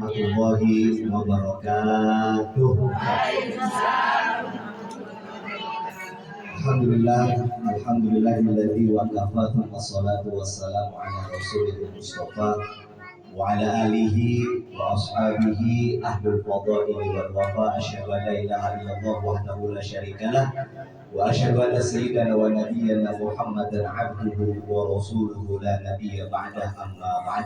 warahmatullahi wabarakatuh. Alhamdulillahilladzi wa kafa wassalatu wassalamu ala rasulil mustafa wa ala alihi wa ashabihi ahlul fadaili wal wafa. Asyhadu an la ilaha illallah wahdahu la syarikalah wa asyhadu anna sayyidana wa nabiyyana Muhammadan abduhu wa rasuluhu la nabiyya ba'dah, amma ba'd.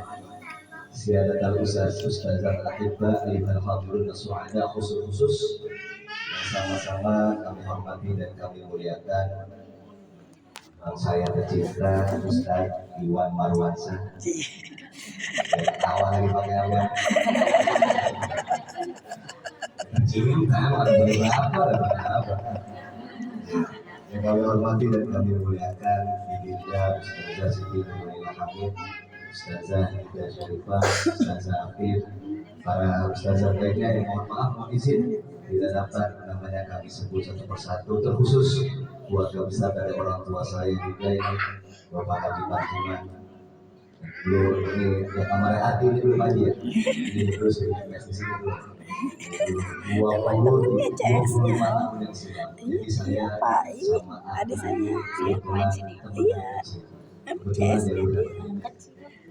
Siyadatul ustazah al-ahibba ayyuhal hadirun su'ada, khusus yang sama-sama kami hormati dan kami muliakan saya tercinta Ustaz Iwan Marwansyah. Tawa lagi pakai apa? Cinta apa? Yang kami hormati dan kami muliakan Ibunda Ustazah Siti Nurhaliza Hamid, Ustazah Ida Syarifah, Ustazah Afif, para ustazah lainnya yang mohon izin tidak dapat namanya kami sebut satu persatu, terkhusus keluarga besar dari orang tua saya juga ini Bapak Haji Marjuman. Belum ini ya kamar hati ini belum aja ya. Ini terus di sini dulu. 25 tahun yang silam. Jadi saya sama adik saya kebetulan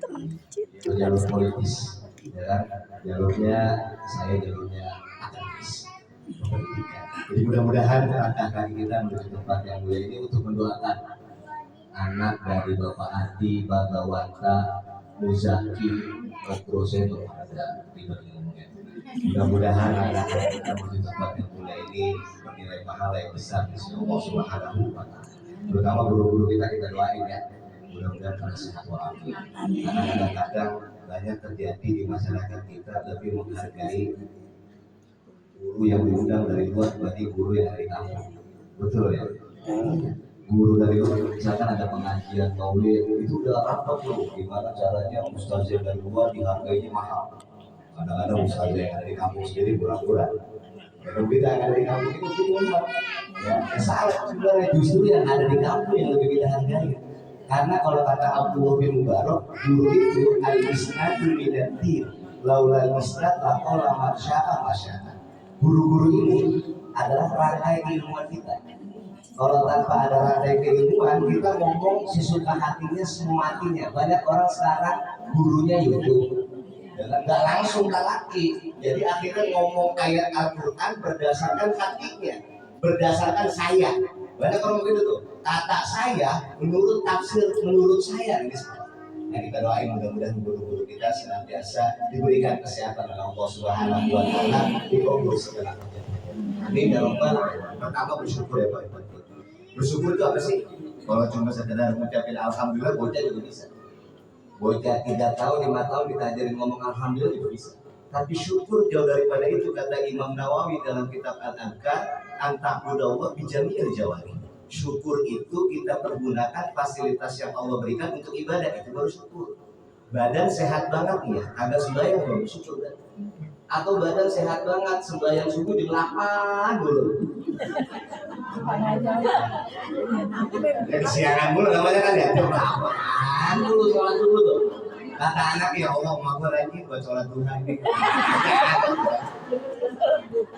teman kecil jalur politis, ya kan? Jalurnya saya jalurnya akademis pendidikan. Jadi mudah-mudahan langkah kaki kita menuju tempat yang mulia ini untuk mendoakan anak dari Bapak Adi Bagawanta Muzaki Okrosen ada di bagiannya. Mudah-mudahan anak kita menuju tempat yang mulia ini bernilai pahala yang besar di sisi Allah Subhanahu wa Ta'ala. Terutama guru-guru kita doain ya. Mudah-mudahan pada sehat walafiat. Karena kadang-kadang banyak terjadi di masyarakat kita lebih menghargai guru yang diundang dari luar dibanding guru yang dari kampung. Betul ya? Guru dari luar, misalkan ada pengajian maulid, itu udah rapat loh gimana caranya ustazah dari luar dihargainya mahal. Kadang-kadang ustazah yang ada di kampung sendiri kurang-kurang. Dan kita yang ada di kampung itu cuma ya, salah sebenarnya, justru yang ada di kampung yang lebih kita hargai. Karena kalau kata Abdullah bin Mubarak, guru itu al-isnadu minan-din, laula al-isnad laqala ma syaa ma syaa. Guru-guru ini adalah rantai keilmuan kita. Kalau tanpa ada rantai keilmuan, kita ngomong sesuka hatinya, sematinya. Banyak orang sekarang gurunya YouTube, nggak langsung laki. Jadi akhirnya ngomong ayat Al-Quran berdasarkan hatinya, berdasarkan saya. Banyak orang begitu tuh. Kata saya menurut tafsir menurut saya ini. Nah, kita doain mudah-mudahan guru-guru kita senantiasa diberikan kesehatan oleh Allah Subhanahu wa Ta'ala, dikabul segala macam. Ini dalam pertama bersyukur ya Pak. Bersyukur itu apa sih? Kalau cuma sekedar mengucapkan alhamdulillah, bocah juga bisa. Bocah 3 tahun, 5 tahun kita ajarin ngomong alhamdulillah juga bisa. Tapi syukur jauh daripada itu, kata Imam Nawawi dalam kitab Al-Adhkar, anta'budallah bijami'il jawari. Syukur itu kita pergunakan fasilitas yang Allah berikan untuk ibadah, itu baru syukur. Badan sehat banget nih ya, agak sembahyang belum syukur kan? Atau badan sehat banget, sembahyang subuh di 8 dulu. Kesiangan dulu namanya kan ya, jam 8 dulu sholat dulu tuh. Kata anak ya Allah, mak gue lagi buat sholat duha ini.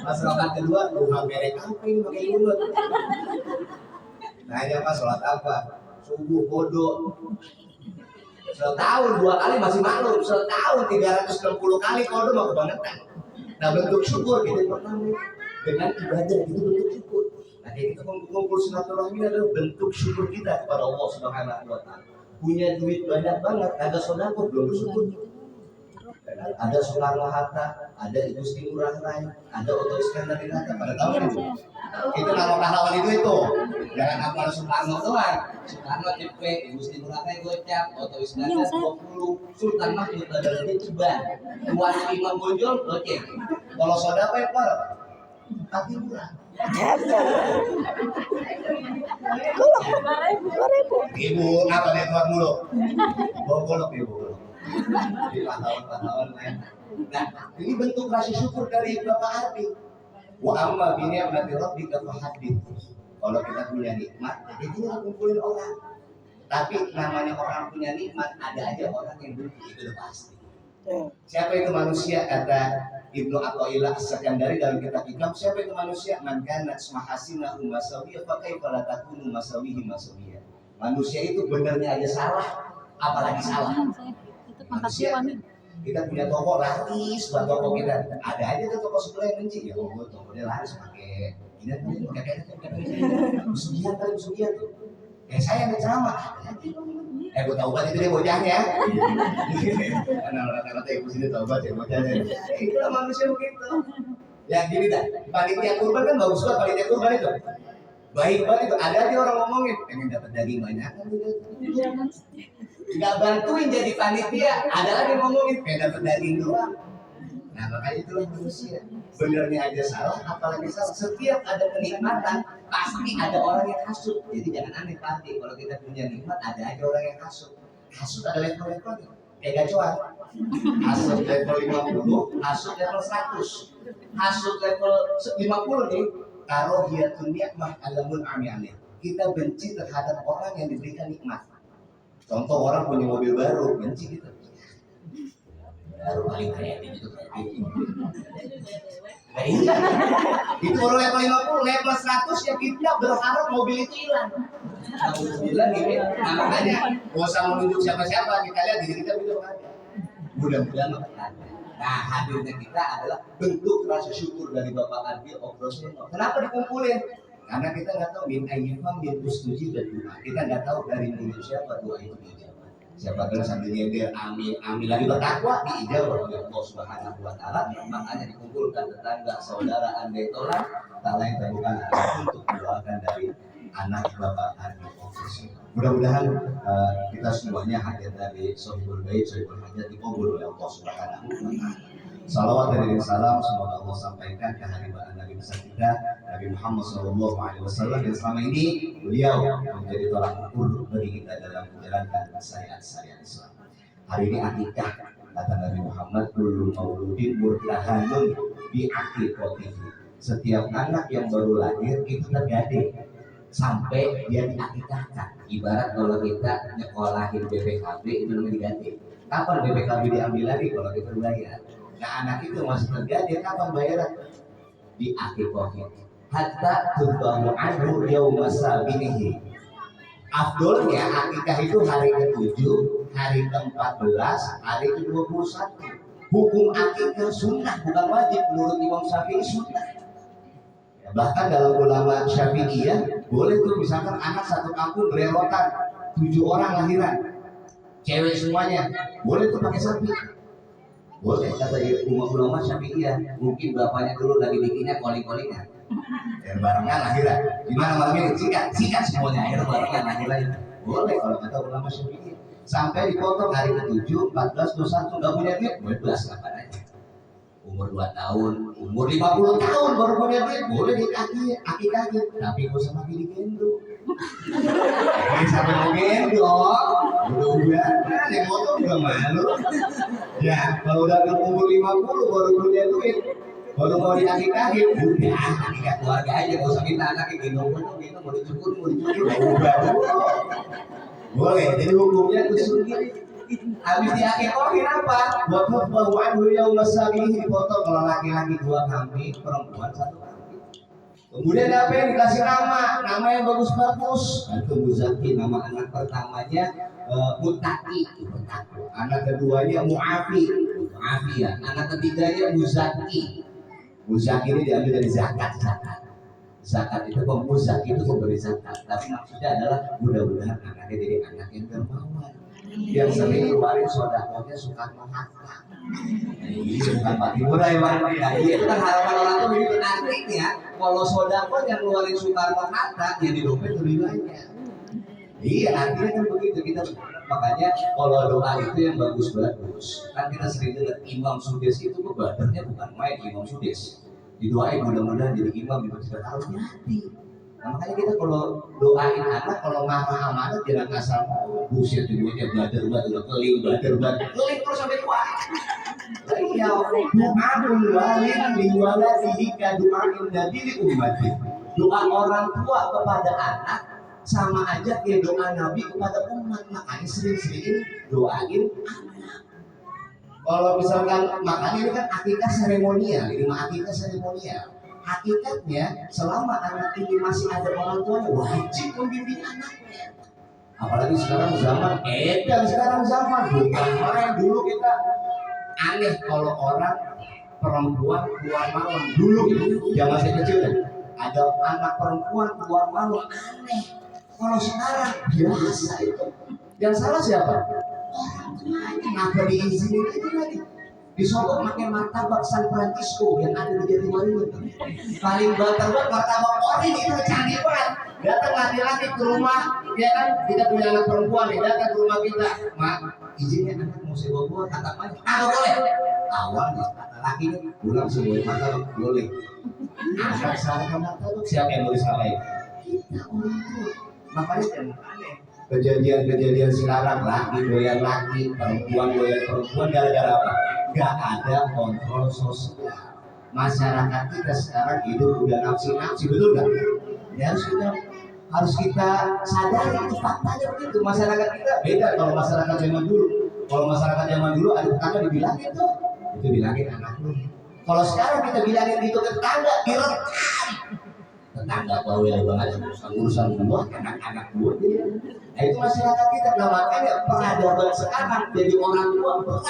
Pas rakaat kedua, duha merek apa ini pakai mulut. Nanya Pak, sholat apa? Subuh bodoh. Setahun 2 kali masih malu, setahun 360 kali kodo mau kebangetan. Nah bentuk syukur gitu pertama dengan ibadah itu bentuk syukur. Nah kita kumpul silaturahmi adalah bentuk syukur kita kepada Allah Subhanahu wa Ta'ala. Punya duit banyak banget, ada sedekah belum bersyukur. Ada Soekarno Hatta, ada Igusti Ngurah Rai, ada Otto Iskandar di Hatta, pada tahun itu. Itu nama pahlawan itu. Jangan hafal Soekarno doang. Soekarno cepet, Igusti Ngurah Rai gocap, Otto Iskandar 20, Sultan Mahmud adalah ceban. Tuan Imam Bonjol gocek. Kalau soda apa ya Pak? Tapi murah. Ibu apa nih tuan mulu? Golok ibu. Jadi pahlawan lain. Nah, ini bentuk rasa syukur dari Bapak Arti. Wa amma bi ni'mati rabbika fahaddits. Kalau kita punya nikmat, jadi kita kumpulin orang. Tapi namanya orang punya nikmat, ada aja orang yang benci, itu udah pasti. Siapa itu manusia? Kata Ibnu Athaillah As-Sakandari dalam kitab Hikam, siapa itu manusia? Man kana mahasinahu masawiyah fa kaifa la takunu masawihi masawiyah. Manusia itu benernya aja salah, apalagi salah. Manusia, kita punya toko laris buat toko kita. Ada aja tuh toko sebelah yang benci. Ya Allah, tokonya laris pakai ini pakai musuhian kali musuhian tuh. Saya yang ceramah. Gue taubat itu dia bocahnya. Karena rata-rata ibu sini taubat ya bocahnya. Itulah manusia begitu. Ya gini dah, panitia kurban kan bagus banget panitia kurban itu. Baik banget itu. Ada aja orang ngomongin pengen dapat daging banyak kan gitu. Nggak bantuin jadi panitia. Ada lagi ngomongin pengen dapat daging doang. Nah makanya itulah manusia. Benernya aja salah, apalagi salah. Setiap ada kenikmatan, pasti ada orang yang hasut. Jadi jangan aneh pasti. Kalau kita punya nikmat, ada aja orang yang hasut. Hasut ada level-levelnya. Kayak gacuan. Hasut level 50, hasut level 100. Hasut level 50 nih. Karahiyatun ni'mah alamun amiyalih. Kita benci terhadap orang yang diberikan nikmat. Contoh orang punya mobil baru, benci kita. Baru paling kreatif itu kreatif. Itu baru level 50, level 100 ya kita berharap mobil itu hilang. Nah, bilang gini, nah makanya gak usah menunjuk siapa-siapa, kita lihat diri kita belum ada. Mudah-mudahan ada. Nah hadirnya kita adalah bentuk rasa syukur dari Bapak Adil Okrosono. Kenapa dikumpulin? Karena kita nggak tahu min ayyifam min ustuji dan doa. Kita nggak tahu dari mulut siapa doa itu dijawab. Siapa bilang sambil nyender amin amin lagi bertakwa diijabah oleh Allah Subhanahu wa taala. Makanya dikumpulkan tetangga, saudara, andai orang tak lain dan bukan untuk mendoakan dari anak Bapak Adil Okrosono. Mudah-mudahan kita semuanya hadir dari Sohibul Bait, Sohibul Hajat dikabul oleh Allah Subhanahu wa taala. Salawat dan salam semoga Allah sampaikan ke hadirat Nabi besar kita Nabi Muhammad SAW yang selama ini beliau menjadi tolak ukur bagi kita dalam menjalankan syariat-syariat Islam. Hari ini akikah kata Nabi Muhammad kullu mauludin murtahanun bi aqiqatihi. Setiap anak yang baru lahir itu tergading sampai dia diakikahkan. Ibarat kalau kita nyekolahin BPKB itu namanya diganti. Kapan BPKB diambil lagi kalau kita bayar? Nah anak itu masih terjadi kapan bayaran? Di akikohnya hatta tubahu anhu yauma sabinihi. Afdolnya akikah itu hari ke-7, hari ke-14, hari ke-21. Hukum akikah sunnah bukan wajib menurut Imam Syafi'i sunnah. Ya, bahkan dalam ulama Syafi'iyah boleh tuh misalkan anak satu kampung bererotan 7 orang lahiran, cewek semuanya, boleh tuh pakai sapi. Boleh kata ulama Syafi'iyah. Mungkin bapaknya dulu lagi bikinnya calling-callingnya. Air barangnya lahiran. Gimana malamnya sikat semuanya air barangnya lahiran. Boleh kalau kata ulama Syafi'iyah. Sampai dipotong hari ke-7, 14, 21 nggak punya duit, bebas kapan aja. Umur 2 tahun, umur 50 tahun baru punya duit, boleh akikah. Tapi nggak usah pakai digendong. Ini sampai mau gendong, udah yang potong juga malu. Ya, kalau udah umur 50 baru punya duit, baru mau diakikahin, udah akikah keluarga aja, gak usah minta anaknya gendong, mau dicukur, udah. Boleh, jadi hukumnya itu sendiri. Habis diakikahin apa? Buat bahwa anhu yauma sabihi dipotong kalau laki-laki 2 kambing, perempuan 1 kambing. Kemudian apa yang dikasih nama yang bagus-bagus. Itu Muzaki, nama anak pertamanya Mutaki, anak keduanya Mu'afi ya, anak ketiganya Muzaki. Muzaki ini diambil dari zakat. Zakat itu pemuzaki itu memberi zakat, tapi maksudnya adalah mudah-mudahan anaknya jadi anak yang dermawan, yang sering keluarin sodakohnya Soekarno-Hatta. Ini bukan Pak Timura ya Pak. Ya, itu kan harapan orang tuh begitu nantinya. Kalau sodako yang keluarin Soekarno-Hatta, jadi dompet lebih banyak. Iya, artinya kan begitu kita. Makanya kalau doa itu yang bagus-bagus. Kan kita sering dengar Imam Sudes itu kebadarnya bukan main Imam Sudes. Didoain mudah-mudahan jadi imam di masjid harus hati. Nah, makanya kita kalau doain anak kalau marah amanat jangan asal buset duitnya belajar keling terus sampai tua. Ya doa walid liwaladihi ka doain nabi li ummati. Doa orang tua kepada anak sama aja kayak doa Nabi kepada umat. Makanya sering-sering doain anak. Kalau misalkan makanya ini kan akikah seremonial, ini mah akikah seremonial. Hakikatnya selama anak ini masih ada orang tuanya wajib membimbing anaknya. Apalagi sekarang zaman sekarang zaman bukan main. Dulu kita aneh kalau orang perempuan keluar malam. Dulu zaman saya kecil kan ada anak perempuan keluar malam aneh. Kalau sekarang biasa itu. Yang salah siapa? Orang tuanya. Kenapa diizinin itu lagi? Di Solo pakai martabak San Francisco yang ada di Jatiwaringin. Paling terbuat martabak ori itu canggih banget. Datang laki-laki ke rumah, ya kan? Kita punya anak perempuan nih, datang ke rumah kita. Mak, izinnya anak mau saya bawa kata mana? Boleh. Awalnya laki ini pulang sebuah martabak boleh. Anak salah martabak siapa yang mau disalahin? Kita orang tua. Makanya jangan aneh. Kejadian-kejadian sekarang laki doyan laki, perempuan doyan perempuan gara-gara apa? Gak ada kontrol sosial. Masyarakat kita sekarang hidup udah nafsi-nafsi, betul gak? Ya harus kita sadari itu faktanya begitu. Masyarakat kita beda kalau masyarakat zaman dulu. Kalau masyarakat zaman dulu ada tetangga dibilangin tuh, itu bilangin anak lu. Kalau sekarang kita bilangin itu ke tetangga direkam. Tetangga bawel banget urusan gua, anak-anak gua. Nah itu masyarakat kita. Nah makanya peradaban sekarang jadi orang tua berat.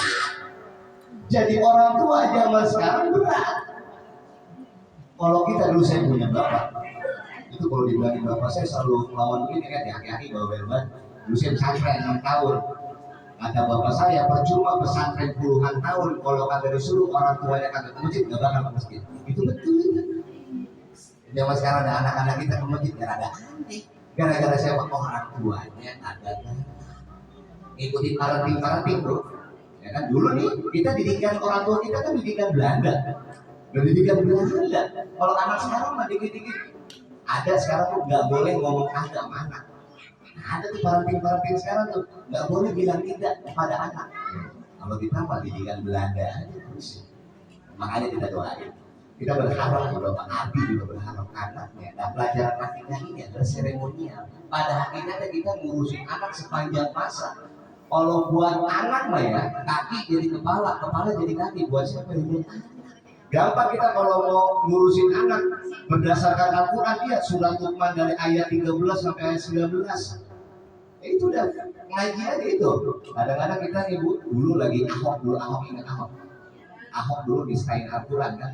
Jadi orang tua zaman sekarang berat. Kalau kita dulu saya punya bapak, itu kalau dibilangin bapak saya selalu melawan begini kan, aki-aki bawel banget. Dulu saya pesantren 6 tahun. Kata bapak saya percuma pesantren puluhan tahun kalau kagak disuruh orang tuanya kagak ke masjid gak bakal ke masjid. Itu betul. Zaman sekarang ada anak-anak kita ke masjid gara-gara aneh. Gara-gara siapa? Orang tuanya kagak ikutin parenting bro. Ya kan dulu nih kita didikan orang tua kita kan didikan Belanda. Pendidikan Belanda. Kalau anak sekarang mah dikit-dikit ada sekarang tuh nggak boleh ngomong ada sama anak. Ada tuh parenting sekarang tuh nggak boleh bilang tidak kepada anak. Kalau kita mah didikan Belanda aja terus. Makanya kita doain. Kita berharap Bapak Abi juga berharap anaknya. Dan pelajaran akikah ini adalah seremonial. Pada hakikatnya kita ngurusin anak sepanjang masa. Kalau buat anak mah ya kaki jadi kepala, kepala jadi kaki. Buat siapa yang buat anak? Gampang kita kalau mau ngurusin anak berdasarkan Al-Quran dia surat Luqman dari ayat 13 sampai ayat 19. Itu udah ngaji aja itu. Kadang-kadang kita ibu dulu lagi Ahok ingat Ahok dulu distain Al-Quran kan.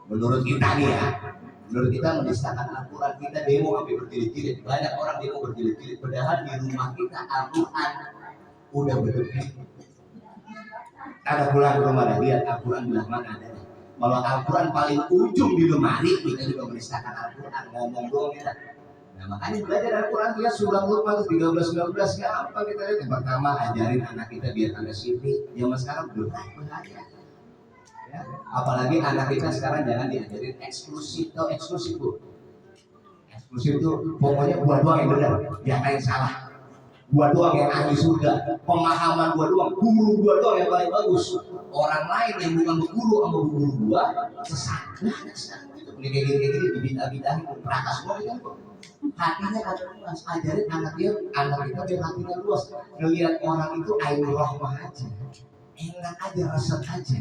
Menurut kita nih ya, menurut kita menistakan Al-Quran, kita demo sampai berjilid-jilid. Banyak orang demo berjilid-jilid. Padahal di rumah kita Al-Quran udah berdiri. Ada pulang ke rumah dan lihat Al-Quran belah mana ada. Kalau Al-Quran paling ujung di lemari, kita juga menistakan Al-Quran, ngomong doang kita. Nah makanya belajar Al-Quran dia surah Luqman 13-19 apa kita lihat. Yang pertama ajarin anak kita biar ada sifat. Zaman sekarang belum bahaya. Ya. Apalagi anak kita sekarang jangan diajarin eksklusif bu. Eksklusif itu pokoknya buat doang yang benar, yang lain salah. Buat doang yang ahli surga, pemahaman buat doang, guru buat doang yang paling bagus. Orang lain yang bukan guru sama guru gua sesat. Ini kayak gini dibindah-bindahin neraka semua itu. Hatinya kagak luas. Ajarin anak kita biar hatinya luas. Ngelihat orang itu ainul rahmah aja, enak aja, resep aja.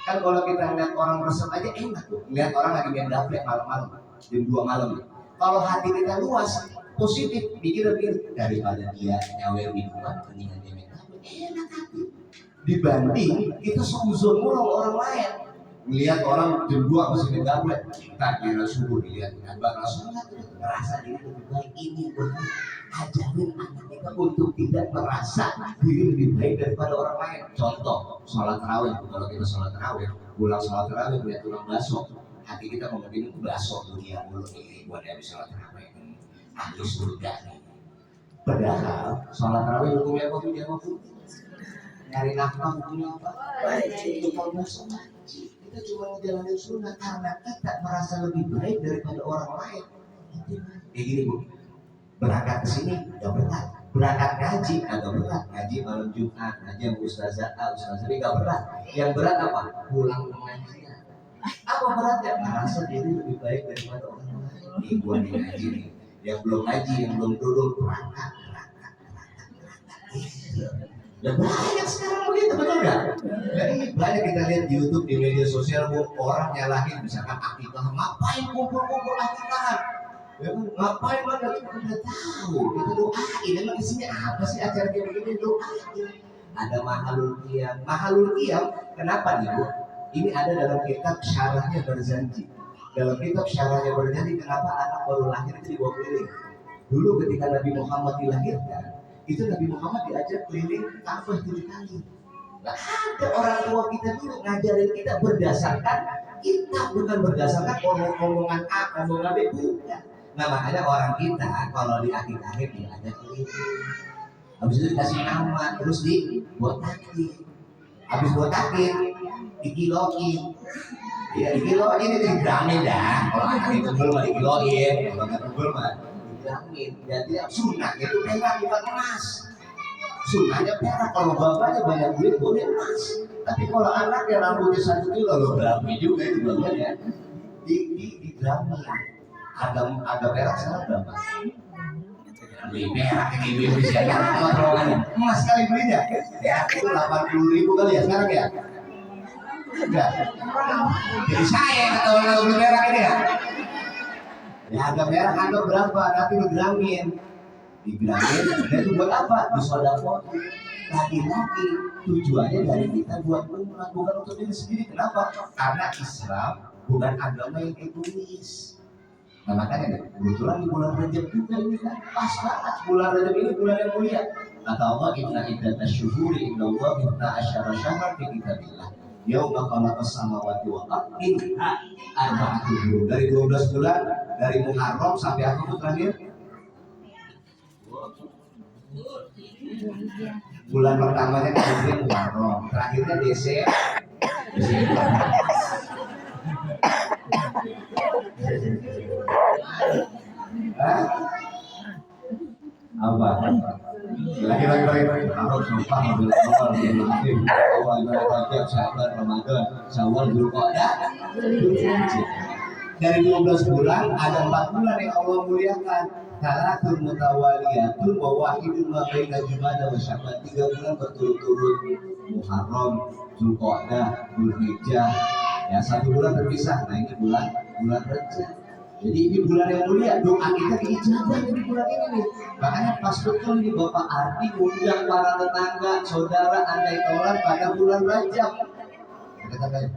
Kan kalau kita ngeliat orang resep aja enak tuh. Ngeliat orang lagi main daftar malam-malam, jam 2 malam. Kalau hati kita luas, positif, pikir-pikir daripada dia nyawer minuman, mendingan dia main daftar. Enak hati. Dibanding kita seuzon mulu orang lain. Melihat orang jam 2 masih main daftar, kita kira subuh dilihat dengan bakal sholat, merasa diri lebih baik. Ini benar. Ajarin anak kita untuk tidak merasa diri lebih baik daripada orang lain. Contoh, sholat tarawih. Kalau kita sholat tarawih, pulang sholat tarawih lihat tukang bakso, hati kita mau begini tuh bakso dunia mulu nih buat habis sholat tarawih. Ahli surga nih. Padahal sholat tarawih hukumnya apa tuh? Jawab tuh. Nyari nafkah hukumnya apa? Wajib. Tukang bakso wajib. Kita cuma ngejalanin sunnah karena kita merasa lebih baik daripada orang lain. Kayak gini bu. Berangkat ke sini udah berat, berangkat ngaji agak berat, ngaji malam Jumat, ngaji sama ustazah ini gak berat. Yang berat apa? Pulang pengajian. Apa beratnya? Merasa diri lebih baik daripada orang lain. Nih gua nih ngaji nih, yang belum ngaji, yang belum duduk berangkat. Ya banyak sekarang begitu. itu betul nggak? Jadi banyak kita lihat di YouTube, di media sosial, orang nyalahin misalkan akikah, ngapain kumpul-kumpul akikah? Ya, ngapain mana kita udah tahu, itu doain. Emang isinya apa sih acara kayak begini? Doain. Ada mahalul qiyam. Kenapa nih Bu? Ini ada dalam kitab Syarahnya Barzanji. Dalam kitab Syarahnya Barzanji, kenapa anak baru lahir itu dibawa keliling? Dulu ketika Nabi Muhammad dilahirkan, itu Nabi Muhammad diajak keliling Ka'bah 7 kali. Nah, ada orang tua kita dulu ngajarin kita berdasarkan kita, bukan berdasarkan omongan A, omongan B, bukan. Nah makanya orang kita kalau di akhir-akhir diajak keliling. Habis itu dikasih nama, terus dibotakin. Habis botakin, dikiloin. Ya dikiloin itu digramin dah. Kalau anak itu tebel mah dikiloin, kalau nggak tebel mah digramin. Jadi sunnah itu perak bukan emas. Sunnahnya perak. Kalau bapaknya banyak duit boleh emas. Tapi kalau anaknya rambutnya 1 kilo, lo berapa juga itu bapaknya. Digramin. Ada perak sekarang berapa? Beli perak yang ibu-ibu siapa terowongannya emas sekali belinya ya itu 80.000 kali ya sekarang ya enggak jadi saya kata orang beli perak ini ya harga perak anggap berapa nanti digramin dan itu buat apa? Disodakoh laki-laki tujuannya dari kita buat umrah bukan untuk diri sendiri. Kenapa? Karena Islam bukan agama yang egois. Nah makanya kebetulan di bulan Rajab juga ini kan pas banget bulan Rajab ini bulan yang mulia. Kata Allah inna iddatash syuhuri indallahi 12 syahran fi kitabillah. Yauma khalaqas samawati wal ardi minha arba'atun hurum. Dari 12 bulan dari Muharram sampai apa terakhir? Bulan pertamanya kemudian Muharram, terakhirnya Desember. Apa? Lagi harus sumpah mobil awal Bismillahirrahmanirrahim. Awal Rajab, Sya'ban, Ramadan, Syawal, Dzulqa'dah, Dzulhijjah. Dari 12 bulan ada 4 bulan yang Allah muliakan. Salatul mutawaliyatun wa wahidun ma baina Jumada wa Sya'ban. 3 bulan berturut-turut. Muharram, Dzulqa'dah, Dzulhijjah. Ya 1 bulan terpisah. Nah ini bulan Rajab. Jadi ini bulan yang mulia, doa kita diijabah di bulan ini nih. Makanya pas betul ini Bapak Ardi undang para tetangga, saudara, andai taulan pada bulan Rajab. Katakan,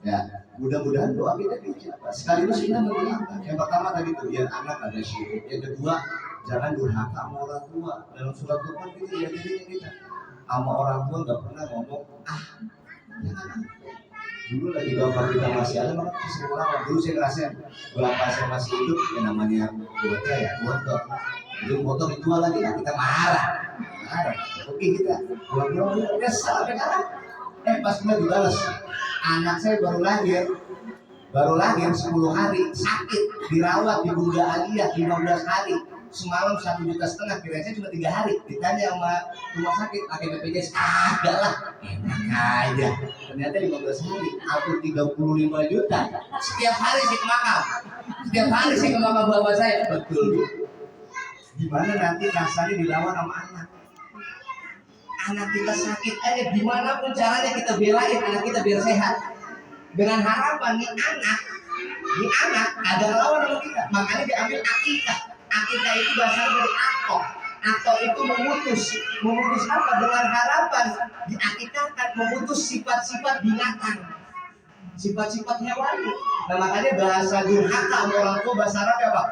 ya mudah-mudahan doa kita diijabah. Sekaligus kita mendoakan. Yang pertama tadi tuh biar anak ada syirik. Yang kedua jangan durhaka sama orang tua. Dalam surat Tuhan itu ya dirinya kita. Sama orang tua nggak pernah ngomong jangan. Dulu lagi bapak kita masih ada, maka kita sering ngelawan. Dulu saya ngerasain, bapak saya masih hidup, yang namanya bocah ya, motor. Jadi motor dijual lagi, nah kita marah. Oke kita, pulang-pulang udah salah pegangan. Pas kita dibalas, anak saya baru lahir 10 hari, sakit, dirawat di Bunda Aliyah 15 hari. Semalam 1,5 juta, kira-kira cuma 3 hari. Ditanya sama rumah sakit, pakai BPJS, ada lah, enak aja. Ternyata 15 hari, hampir 35 juta. Setiap hari saya ke makam bapak saya. Betul. Gimana nanti rasanya dilawan sama anak? Anak kita sakit aja, gimana pun caranya kita belain anak kita biar sehat. Dengan harapan nih anak ada lawan sama kita, makanya diambil akikah. Akikah itu berasal dari akto itu memutus apa? Dengan harapan diakikahkan memutus sifat-sifat binatang, sifat-sifat hewani. Nah makanya bahasa durhaka orang tua bahasa Arab apa?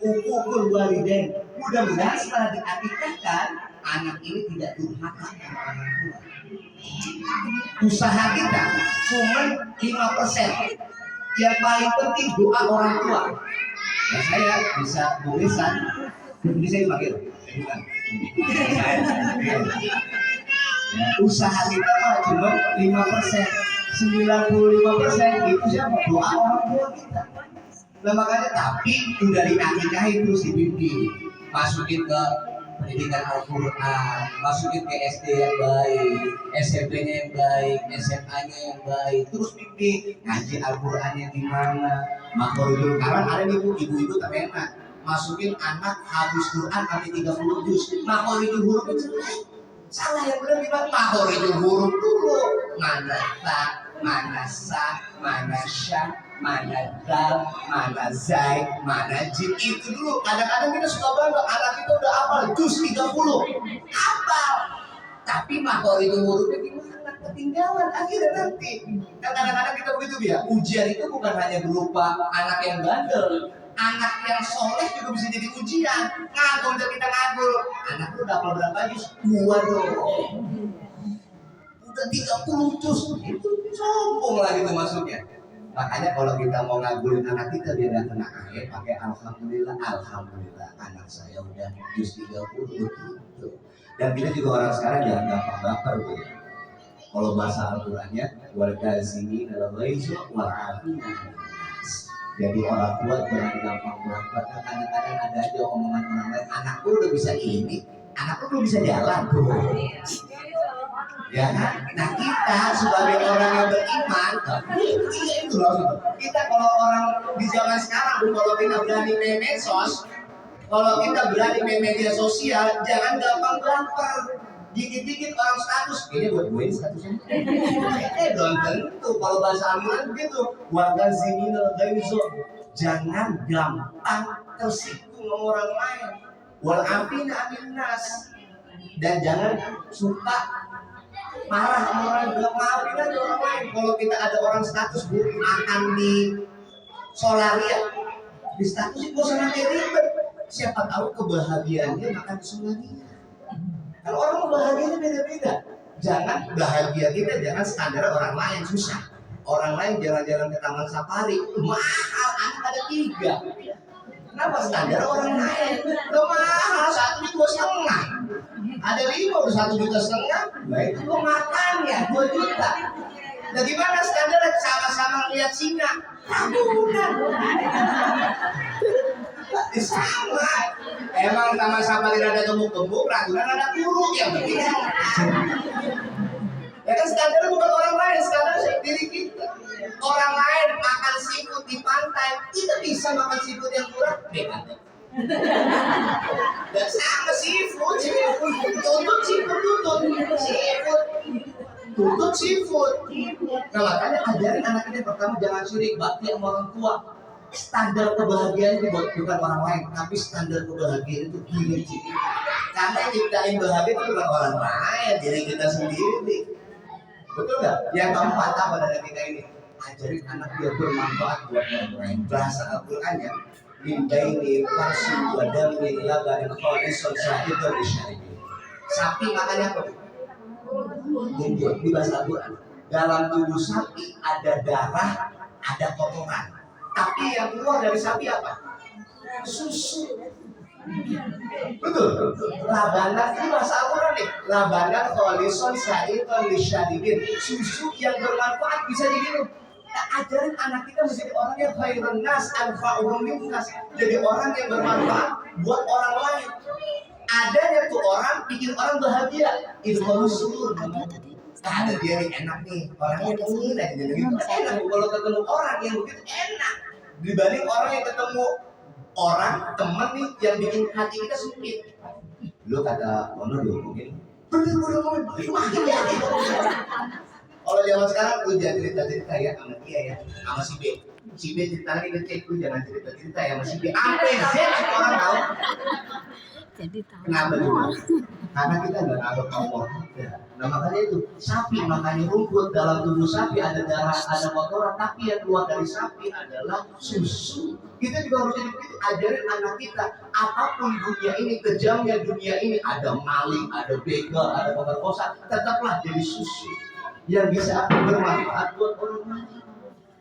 Ukukul walidain. Mudah-mudahan setelah diakikahkan anak ini tidak durhaka kepada orang tua. Usaha kita cuma 5%. Yang paling penting doa orang tua. Nah, saya bisa tulisan, ini saya dipanggil, bukan. Ya, usaha kita mah cuma 5%, 95% itu siapa? Doa orang tua kita. Nah makanya tapi udah diakikahin terus dibimbing, masukin ke pendidikan Al-Quran, masukin ke SD yang baik, SMP-nya yang baik, SMA-nya yang baik, terus bimbing ngaji Al-Qurannya di mana, makhlukul karam ada nih bu, ibu-ibu tak enak, masukin anak habis Quran sampai 30 juz, makhlukul hurufnya jelek, Salah, yang benar gimana? Mahor itu huruf dulu. Mana ta, mana sa, mana sya, mana dal, mana zai, mana jim. Itu dulu. Kadang-kadang kita suka bangga, anak kita udah hafal juz 30. Hafal. Tapi mahor itu hurufnya gimana? Ketinggalan akhirnya nanti. Dan kadang-kadang kita begitu ya. Ujian itu bukan hanya berupa anak yang bandel. Anak yang soleh juga bisa jadi ujian. Ngagul dan kita ngagul. Anak lu udah hafal berapa juz? 2 dong. Udah 30 juz. Itu sombong lah gitu maksudnya. Makanya kalau kita mau ngagulin anak kita biar gak kena air, pakai alhamdulillah. Alhamdulillah anak saya udah juz 30 begitu. Dan kita juga orang sekarang jangan gampang baper bu. Kalau bahasa Al-Qurannya wal kazimin al-ghaiz wal 'afina 'anil nas. Jadi orang tua jangan gampang baper. Kadang-kadang ada aja omongan orang lain, anakku udah bisa ini, anakku belum bisa jalan tuh. Ya kan? Nah kita sebagai orang yang beriman, itu loh. Kita kalau orang di zaman sekarang, kalau kita berani main medsos, kalau kita berani main media sosial, jangan gampang baper. Dikit-dikit orang status, ini buat gue ini statusnya. Belum tentu. Kalau bahasa Al-Quran begitu, warga ziminal gaizo, jangan gampang tersinggung sama orang lain. Wal afina 'anil nas, dan jangan suka marah sama orang, bilang maafin aja orang lain. Kalau kita ada orang status buruk makan di Solaria, di status itu gak usah nanti ribet. Siapa tahu kebahagiaannya makan di Solaria. Kalau orang bahagianya beda-beda. Jangan bahagia kita jangan standar orang lain, susah. Orang lain jalan-jalan ke Taman Safari mahal, anak ada 3. Kenapa standar orang lain? Lo mahal 1,5 juta. Ada 5 udah 1,5 juta. Nah itu lo makannya 2 juta. Nah gimana standar sama-sama lihat singa? Bukan. Sama. Emang Taman Safari ada gemuk-gemuk, Ragunan ada kurung yang penting. Ya kan standarnya bukan orang lain, standar diri kita. Orang lain makan seafood di pantai, kita bisa makan seafood yang murah di pantai. Dan sama seafood, tuntut seafood. Nah makanya ajarin anak ini pertama jangan syirik, bakti sama orang tua. Standar kebahagiaan itu bukan orang lain, tapi standar kebahagiaan itu diri kita. Karena yang ciptain bahagia itu bukan orang lain, diri kita sendiri. Betul nggak? Yang keempat apa dari kita ini? Ajarin anak dia bermanfaat buat orang lain. Bahasa Al-Qurannya min baini farsi wa dami labanin khalisun syahidun lisyaribi. Sapi makannya apa? Bumbut. Di bahasa Al-Quran, dalam tubuh sapi ada darah, ada kotoran. Tapi yang keluar dari sapi apa? Susu. Betul. Labanan ini bahasa Al-Quran nih. Labanan khalisun syahidun lisyaribin. Susu yang bermanfaat bisa diminum. Kita ajarin anak kita menjadi orang yang khairun nas anfa'uhum linnas. Jadi orang yang bermanfaat buat orang lain. Adanya tuh orang bikin orang bahagia. Itu manusia. Ada dia nih enak nih, orangnya ini dan gitu enak. Kalau ketemu orang yang begitu enak dibanding orang yang ketemu orang teman nih yang bikin hati kita sempit. Lu kata Ono diomongin, bener makin ya. Kalau zaman sekarang lu jangan cerita ya sama dia ya, sama si B. Si B cerita lagi ngecek, lu jangan cerita ya sama si B. Sampai Z orang tahu. Kenapa juga? Karena kita nggak ada Allah. Nah makanya itu sapi makannya rumput, dalam tubuh sapi ada darah, ada kotoran, tapi yang keluar dari sapi adalah susu. Kita juga harus jadi begitu, ajarin anak kita. Apapun dunia ini, kejamnya dunia ini, ada maling, ada begal, ada pemerkosa, tetaplah jadi susu yang bisa bermanfaat buat orang lain.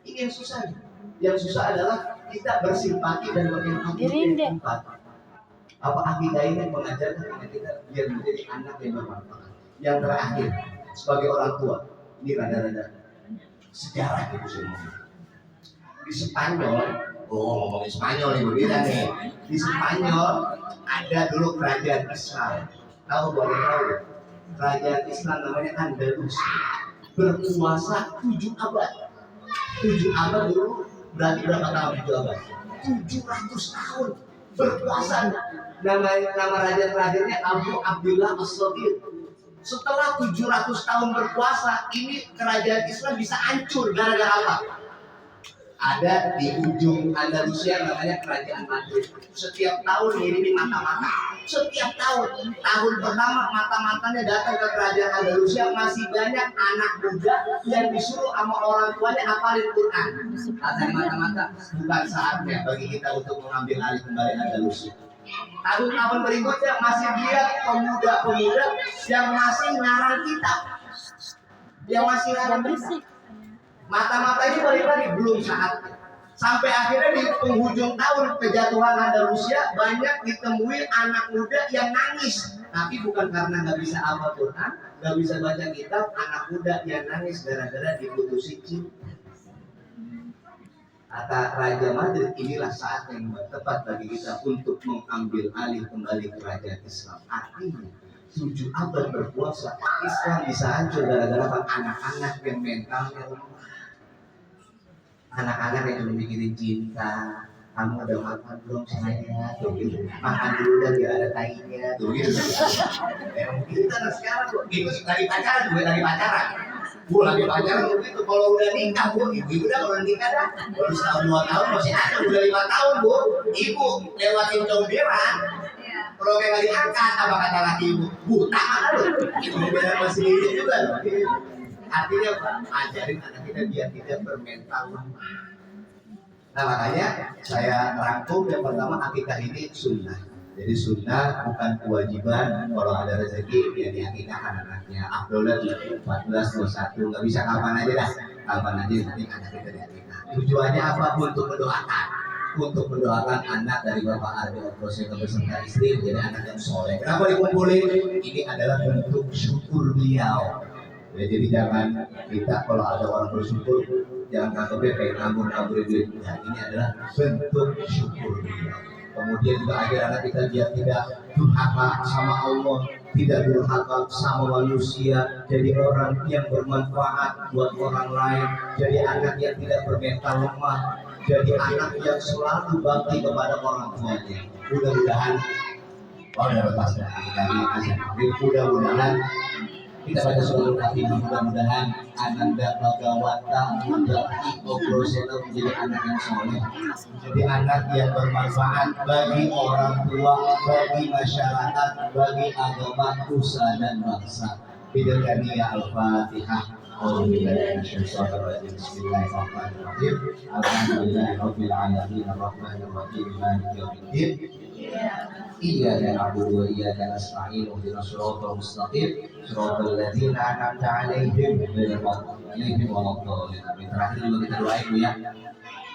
Ini yang susah. Yang susah adalah kita bersimpati dan berempati dengan tempat. Apa akidah ini mengajarkan anak kita biar menjadi anak yang bermanfaat. Yang terakhir, sebagai orang tua, ini rada-rada sejarah itu semua. Di Spanyol, ngomongin Spanyol ini berbeda nih. Di Spanyol ada dulu kerajaan Islam. Tahu boleh tahu? Kerajaan Islam namanya Andalus. Berkuasa 7 abad. 7 abad dulu berarti berapa tahun 7 abad? 700 tahun berkuasa. Nama raja terakhirnya Abu Abdullah As-Sadir. Setelah 700 tahun berkuasa, ini kerajaan Islam bisa hancur gara-gara apa? Ada di ujung Andalusia namanya Kerajaan Madrid. Setiap tahun ngirimin mata-mata. Setiap tahun. Tahun pertama mata-matanya datang ke Kerajaan Andalusia, masih banyak anak muda yang disuruh sama orang tuanya hafalin Quran. Kata mata-mata, bukan saatnya bagi kita untuk mengambil alih kembali Andalusia. Tahun-tahun berikutnya masih dia pemuda-pemuda yang masih ngarang kitab, yang masih ngarang kitab. Mata-mata ini balik lagi belum saatnya. Sampai akhirnya di penghujung tahun kejatuhan Andalusia banyak ditemui anak muda yang nangis, tapi bukan karena nggak bisa hafal Quran, nggak bisa baca kitab. Anak muda yang nangis gara-gara diputusin cinta. Kata Raja Madrid, inilah saat yang tepat bagi kita untuk mengambil alih kembali kerajaan Islam. Artinya 7 abad berkuasa, Islam bisa hancur gara-gara anak-anak yang mentalnya lemah. Anak-anak yang cuma mikirin cinta, kamu udah makan belum saya, tuh gitu. Makan dulu dan biar ada tainya, tuh gitu. Kita sekarang itu lagi pacaran, gue lagi pacaran. Gue lagi pacaran begitu. Kalau udah nikah, bu, ibu udah kalau nikah dah, baru setahun 2 tahun masih ada, udah 5 tahun bu, ibu lewatin comberan. Kalau kayak gak diangkat, apa kata laki ibu? Buta mana lu? Comberan masih hidup juga. Artinya apa? Ajarin anak kita biar tidak bermental lemah. Nah makanya saya rangkum yang pertama, akikah ini sunnah. Jadi sunnah bukan kewajiban. Kalau ada rezeki ya diakikahkan anaknya. Abdullah 14, 21 nggak bisa kapan aja dah. Kapan aja nanti anak kita diakikah. Tujuannya apa? Untuk mendoakan. Untuk mendoakan anak dari Bapak Ardi Oplosen beserta istri menjadi anak yang soleh. Kenapa dikumpulin? Ini adalah bentuk syukur beliau. Ya, jadi jangan kita kalau ada orang bersyukur jangan kantornya kayak nabur-nabur duit. Nah, ini adalah bentuk syukur dia. Kemudian juga ajar anak kita biar tidak durhaka sama Allah, tidak durhaka sama manusia, jadi orang yang bermanfaat buat orang lain, jadi anak yang tidak bermental lemah, jadi anak yang selalu bakti kepada orang tuanya. Mudah-mudahan lepas dari mudah-mudahan kita baca surah Al-Fatihah, mudah-mudahan Ananda Bhagawata Mudaki Oplosen menjadi anak yang soleh, jadi anak yang bermanfaat bagi orang tua, bagi masyarakat, bagi agama, nusa dan bangsa. Bidang ya Al-Fatihah. Bismillahirrahmanirrahim. Alhamdulillahirabbil alamin arrahmanir rahim maliki yaumiddin. Iyyaka na'budu wa iyyaka nasta'in ihdinas siratal mustaqim siratal ladzina an'amta 'alaihim ghairil maghdubi 'alaihim waladdallin. Terakhir juga kita doain ya.